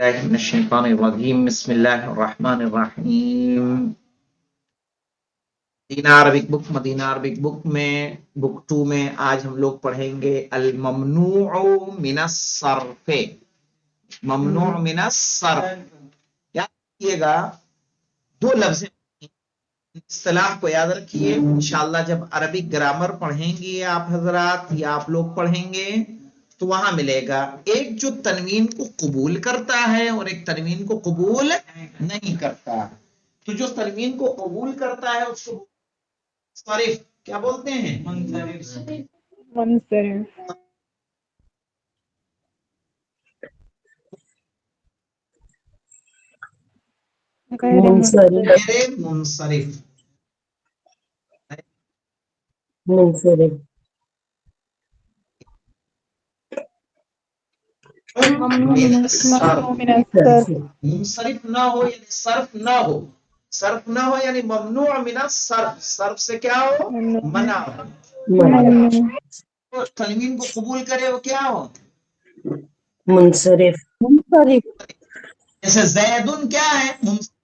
الله من الشیطان الرجیم بسم اللہ الرحمن الرحیم۔ مدینہ عربک بک میں بک 2 میں آج ہم لوگ پڑھیں گے الممنوع من الصرف۔ ممنوع من الصرف یاد رکھیے گا، دو لفظ اصطلاح کو یاد رکھیے۔ انشاءاللہ جب عربک گرامر پڑھیں گے آپ حضرات یا آپ لوگ پڑھیں گے تو وہاں ملے گا ایک جو تنوین کو قبول کرتا ہے اور ایک تنوین کو قبول نہیں کرتا۔ تو جو تنوین کو قبول کرتا ہے اس کو صرف کیا بولتے ہیں؟ منصرف۔ غیر منصرف۔ غیر منصرف۔ منصرف ممنوع من الصرف۔ منصرف نہ ہو یعنی صرف نہ ہو، صرف نہ ہو یعنی ممنوع من الصرف، صرف سے کیا ہو؟ منع ہو۔ تنوین کو قبول کرے وہ کیا ہو؟ منصرف جیسے زیدن کیا ہے؟ منصرف۔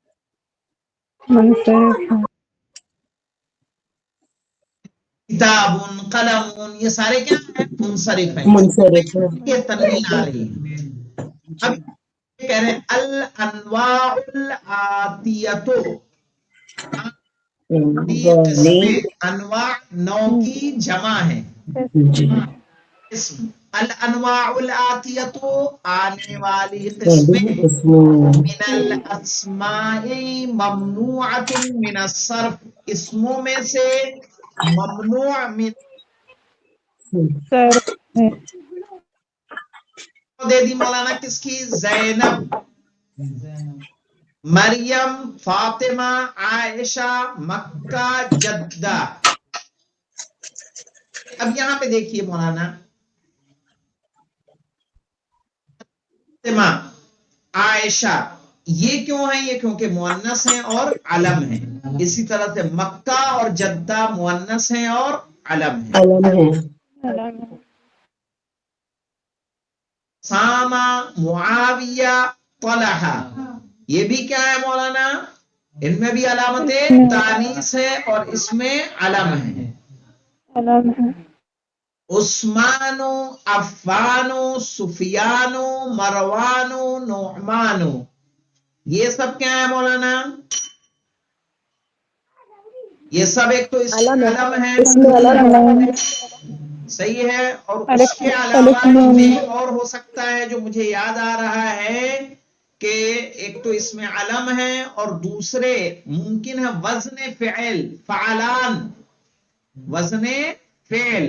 کتاب، قلم، یہ سارے کیا ہیں؟ منصرف ہیں۔ منصرف یہ تنوین آ رہی ہے۔ اب یہ کہہ رہے ہیں الانواع الآتیۃ، انواع نو کی جمع ہے، اسم الانواع الآتیۃ آنے والی قسمیں، من الاسماء ممنوعۃ من الصرف، اسموں میں سے ممنوع من صرف ہے۔ دے دی مولانا کس کی؟ زینب، مریم، فاطمہ، عائشہ، مکہ، جدہ۔ اب یہاں پہ دیکھیے مولانا، فاطمہ، عائشہ یہ کیوں ہیں؟ یہ کیونکہ مؤنث ہیں اور علم ہیں۔ اسی طرح سے مکہ اور جدہ مؤنث ہیں اور علم ہیں۔ ساما، معاویہ، طلحہ یہ بھی کیا ہے مولانا؟ ان میں بھی علامت تانیث ہے اور اس میں علم ہے۔ عثمان، عفان، سفیان، مروان، نعمان یہ سب کیا ہے مولانا؟ یہ سب ایک تو اس میں علم ہے، صحیح ہے، اور اس کے علاوہ ایک اور ہو سکتا ہے جو مجھے یاد آ رہا ہے کہ ایک تو اس میں علم ہے اور دوسرے ممکن ہے وزن فعل، فعلان، وزن فعل۔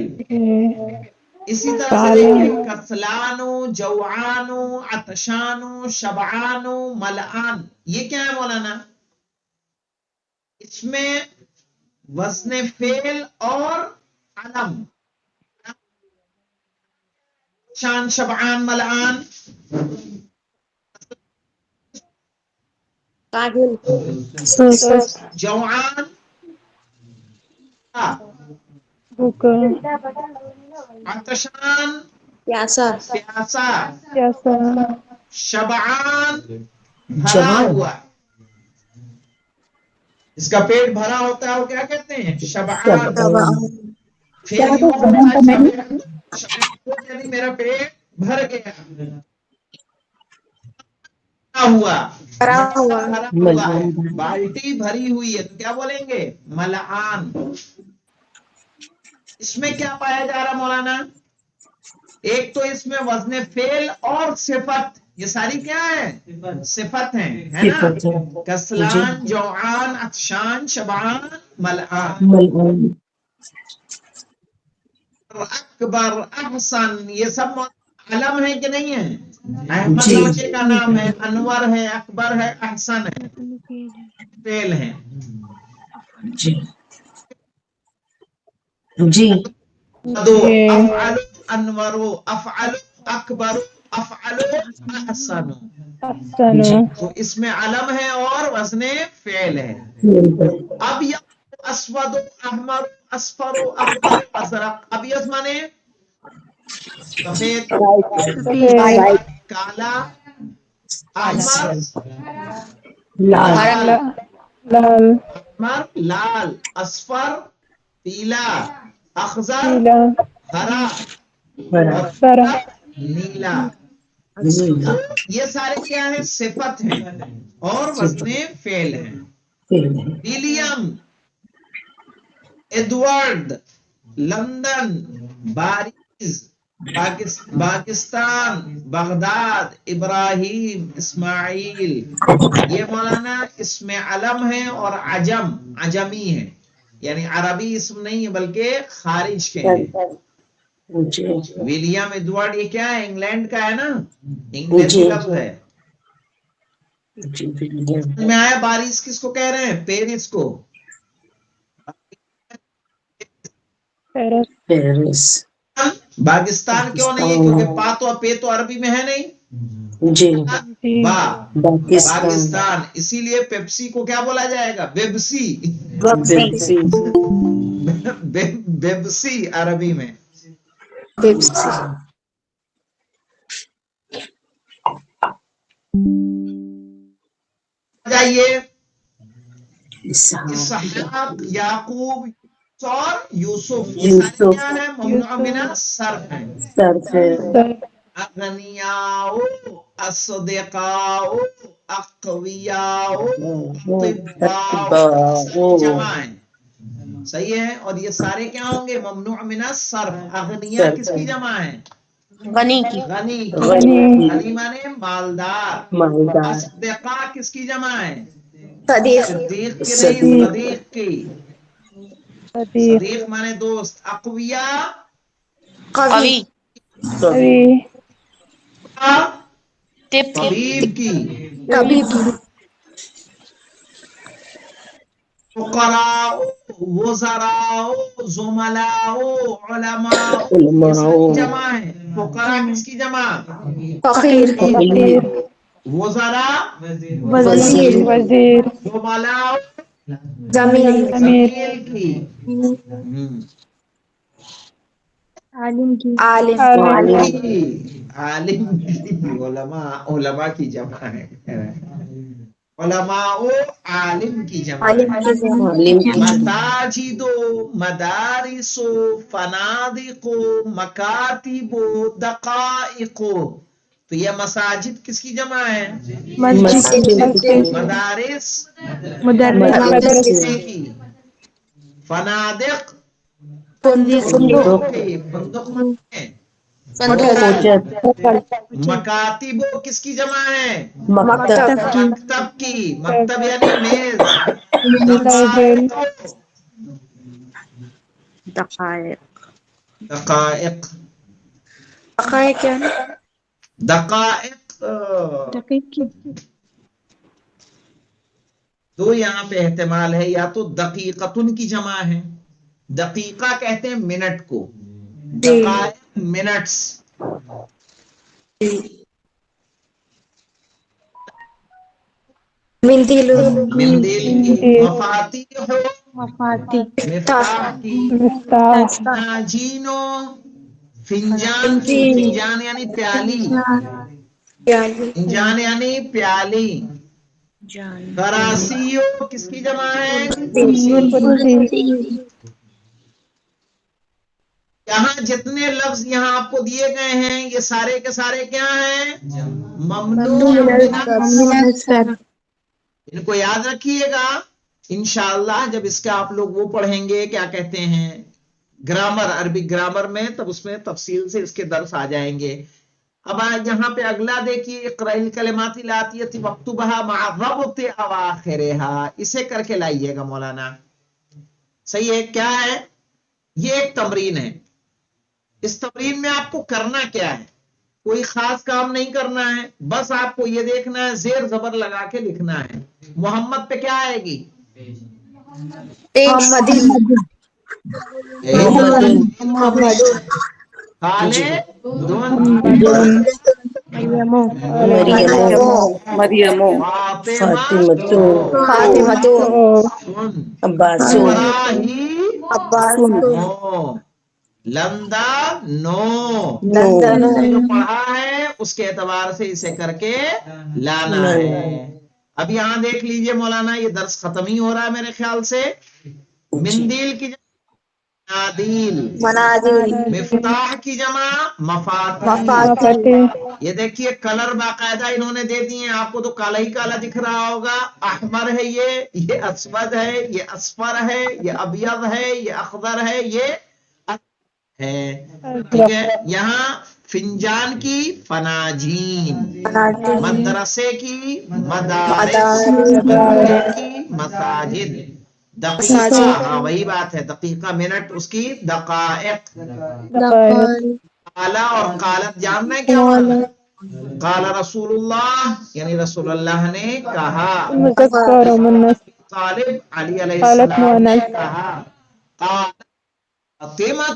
اسی طرح سے دیکھیں کسلان، جوعان، عطشان، شبعان، ملعان یہ کیا ہے مولانا؟ اس میں وزن فعل اور علم، شان، شبعان، ملعان، جوعان، عطشان پیاسا، پیاسا، شبعان بھرا ہوا، اس کا پیٹ بھرا ہوتا ہے وہ کیا کہتے ہیں؟ شبعان۔ یعنی میرا پیٹ بھر گیا، بالٹی بھری ہوئی ہے تو کیا بولیں گے؟ ملعان۔ اس میں کیا پایا جا رہا مولانا؟ ایک تو اس میں وزن فعل اور صفت، یہ ساری کیا ہے؟ صفت ہیں، ہے نا؟ کسلان، جوعان، عطشان، شبعان، ملعان۔ اکبر، احسن یہ سب علم ہے کہ نہیں ہے؟ احمد لڑکے کا نام ہے، انور ہے، اکبر ہے، احسن ہے، فعل ہیں۔ جی افعل انور، افعل اکبر، افعل احسن، تو اس میں علم ہے اور وزن فعل ہے۔ اب اسود، احمر، اصفر، اخضر، ازرق۔ ابیض مانے سفید، کالا، احمر لال لال لال احمر لال اصفر پیلا اخضر پیلا ہرا ہرا اور برا نیلا نیلا یہ سارے کیا ہیں صفت ہیں اور وزن فعل ہیں ولیم ایڈورڈ لندن باريس پاکستان بغداد ابراہیم اسماعیل یہ مولانا اسم علم ہے اور عجمی ہے یعنی عربی اسم نہیں ہے بلکہ خارج کے ہیں جی ولیم ایڈورڈ یہ کیا ہے انگلینڈ کا ہے نا انگلینڈی جی لفظ ہے جی ولیم میں آیا باريس کس کو کہہ رہے ہیں پیرس کو پیرس پیرس پاکستان کیوں نہیں ہے کیونکہ پا تو پے تو عربی میں ہے نہیں جی جی با پاکستان پاکستان اسی لیے پیپسی کو کیا بولا جائے گا بیبسی بیپسی بیبسی عربی میں بیپسی جائیے اسحاق اسحاق یعقوب اور یوسف یہ سارے یوسف کیا ہے ممنوع من الصرف ہیں صرف سر اغنیاء اصدقاء اقویاء اطباء ساری جمع ہیں صحیح ہے اور یہ سارے کیا ہوں گے ممنوع من الصرف اغنیاء کس کی جمع ہے غنی کی غنی غنی غنی مانے مالدار مالدار اصدقاء کس کی جمع ہے صدیق صدیق کی نہیں صدیق صدیق کی صدیق صدیق مانے دوست اقویا قوی قوی طبیب کی طبیب فقراء وزراء زملاء علماء یہ سب علماء جمع ہے فقراء کس کی جمع فقیر فقیر وزراء وزیر وزیر زملاء زمین زمیل کی عالم کی عالم عالم عالم کی علماء کی جمع ہے علماء عالم کی جمع ہے عالم کی مساجد مدارس فنادق مکاتب دقائق تو یہ مساجد کس کی جمع ہے مسجد مسجد مدارس مدرس کی فنادق فندق بندق ہوٹل مکاتب کس کی جمع ہے مکتب مکتب کی مکتب یعنی میز لائبریری دقائق دقائق دقائق کیا ہے دقائق دو یہاں پہ احتمال ہے یا تو دقیقتن کی جمع ہے دقیقہ کہتے ہیں منٹ کو دقائق منٹس مندیل مندیل کی مندیل مفاتیح مفتاح کی مفتاح ناجینو فنجان کی فنجان یعنی پیالی فنجان یعنی پیالی کراسیو کس کی جمع ہے کرسی یہاں جتنے لفظ یہاں آپ کو دیے گئے ہیں یہ سارے کے سارے کیا ہیں ممنوع من الصرف ان کو یاد رکھیے گا انشاءاللہ جب اس کا آپ لوگ وہ پڑھیں گے کیا کہتے ہیں گرامر عربک گرامر میں تب اس میں تفصیل سے اس کے درس آ جائیں گے اب یہاں پہ اگلا دیکھیے اقرأ الکلمات الآتیۃ واکتبھا مع الربط اواخرھا اسے کر کے لائیے گا مولانا صحیح ہے کیا ہے یہ ایک تمرین ہے اس تمرین میں آپ کو کرنا کیا ہے کوئی خاص کام نہیں کرنا ہے بس آپ کو یہ دیکھنا ہے زیر زبر لگا کے لکھنا ہے محمد پہ کیا آئے گی مریم فاطمہ عباس ابراہیم لندا نو لندن جو پڑھا ہے اس کے اعتبار سے اسے کر کے لانا ہے. اب یہاں دیکھ لیجئے مولانا یہ درس ختم ہی ہو رہا ہے میرے خیال سے. مندیل کی جمع منادیل، منادیل مفتاح کی جمع مفاتیح. مفاتيح یہ دیکھیے کلر باقاعدہ انہوں نے دے دیے ہیں آپ کو، تو کالا ہی کالا دکھ رہا ہوگا. احمر ہے یہ اسود ہے، یہ اصفر ہے، یہ ابیض ہے، یہ اخضر ہے، یہ ہے. ٹھیک ہے. یہاں فنجان کی فناجین، مدرسے کی مدارس، مسجد کی مساجد، دقیقہ ہاں وہی بات ہے، دقیقہ منٹ اس کی دقائق. دقائق قالا اور قالت جاننا ہے کیا معنی؟ قال رسول اللہ یعنی رسول اللہ نے کہا. مذکر ومؤنث طالب علی علیہ قالت السلام نے مؤنث کہا. فاطمہ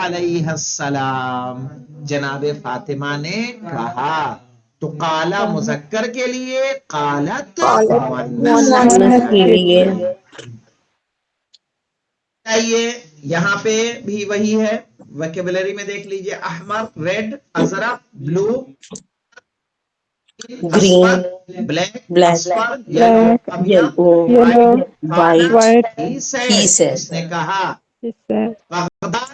علیہ السلام جناب فاطمہ نے کہا. تو قالا مذکر کے لیے، قالت مؤنث مؤنث کے لیے. چاہیے. یہاں پہ بھی وہی ہے، ویکیبلری میں دیکھ لیجئے. احمر ریڈ، ازرق بلو، گرین بلیک بلیک اصفر black yellow yellow white white ہی سے اس نے کہا. جسے Baghdad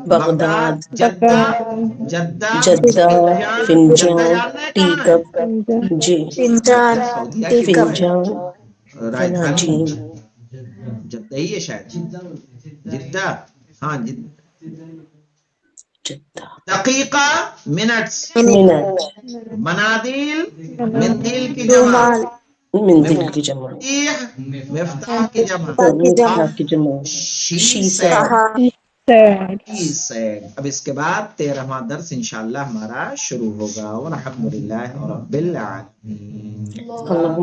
Baghdad Jeddah Baghdad Jeddah Jeddah Jeddah فنجان جاننا ہے ٹی کہاں ہے؟ کپ فنجان جی سعودیہ کی فنجان راجدھانی فناجین جدہ ہی ہے شاید. جدہ ہاں جدہ دقیقہ منٹس، منٹ منادیل مندیل کی مناديل جمع، مندل کی جمع مفتاح کی جمع، مفتاح کی جمع شی شیسا said اب اس کے بعد 13واں درس انشاءاللہ ہمارا شروع ہوگا. والحمدللہ رب العالمین. اللہ